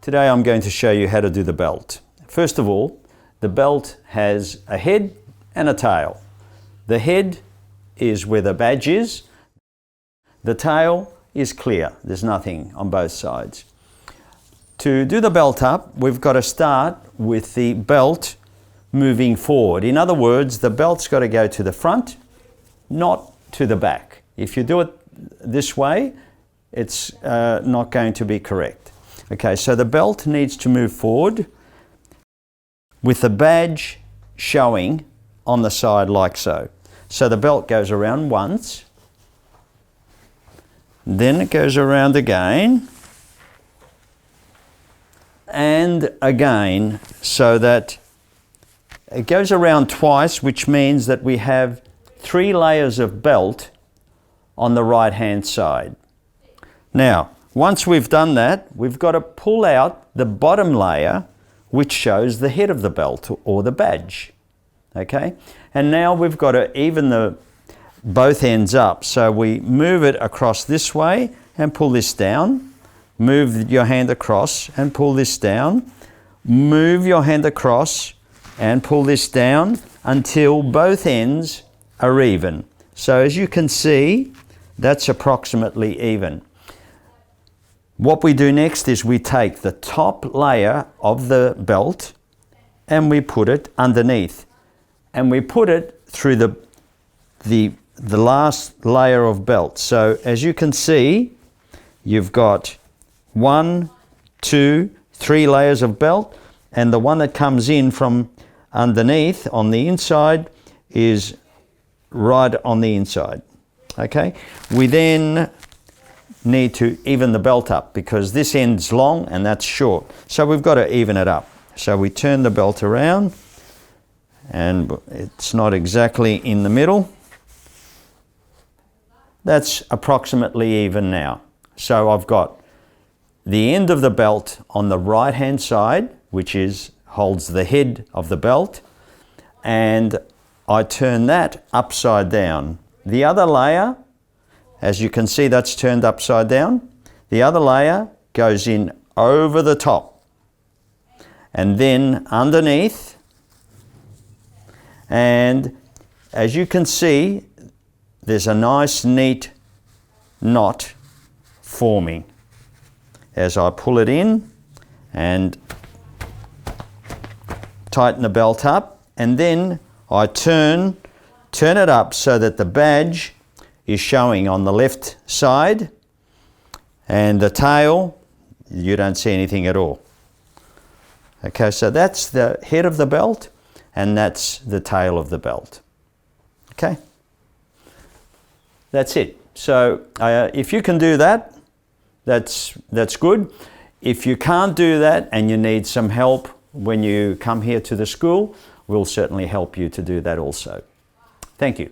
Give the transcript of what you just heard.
Today I'm going to show you how to do the belt. First of all, the belt has a head and a tail. The head is where the badge is. The tail is clear. There's nothing on both sides. To do the belt up, we've got to start with the belt moving forward. In other words, the belt's got to go to the front, not to the back. If you do it this way, it's not going to be correct. Okay, so the belt needs to move forward with the badge showing on the side like so. So the belt goes around once, then it goes around again, and again, so that it goes around twice, which means that we have 3 layers of belt on the right hand side. Now, once we've done that, we've got to pull out the bottom layer, which shows the head of the belt or the badge. Okay? And now we've got to even both ends up. So we move it across this way and pull this down. Move your hand across and pull this down. Move your hand across and pull this down until both ends are even. So as you can see, that's approximately even. What we do next is we take the top layer of the belt and we put it underneath. And we put it through the last layer of belt. So as you can see, you've got 1, 2, 3 layers of belt, and the one that comes in from underneath on the inside is right on the inside. Okay? We then need to even the belt up because this end's long and that's short. So we've got to even it up. So we turn the belt around and it's not exactly in the middle. That's approximately even now. So I've got the end of the belt on the right hand side, which holds the head of the belt, and I turn that upside down. The other layer, as you can see, that's turned upside down. The other layer goes in over the top and then underneath. And as you can see, there's a nice neat knot forming as I pull it in and tighten the belt up, and then I turn it up so that the badge is showing on the left side, and the tail, you don't see anything at all. Okay, so that's the head of the belt and that's the tail of the belt. Okay, that's it. So if you can do that, that's good. If you can't do that and you need some help when you come here to the school, we'll certainly help you to do that also. Thank you.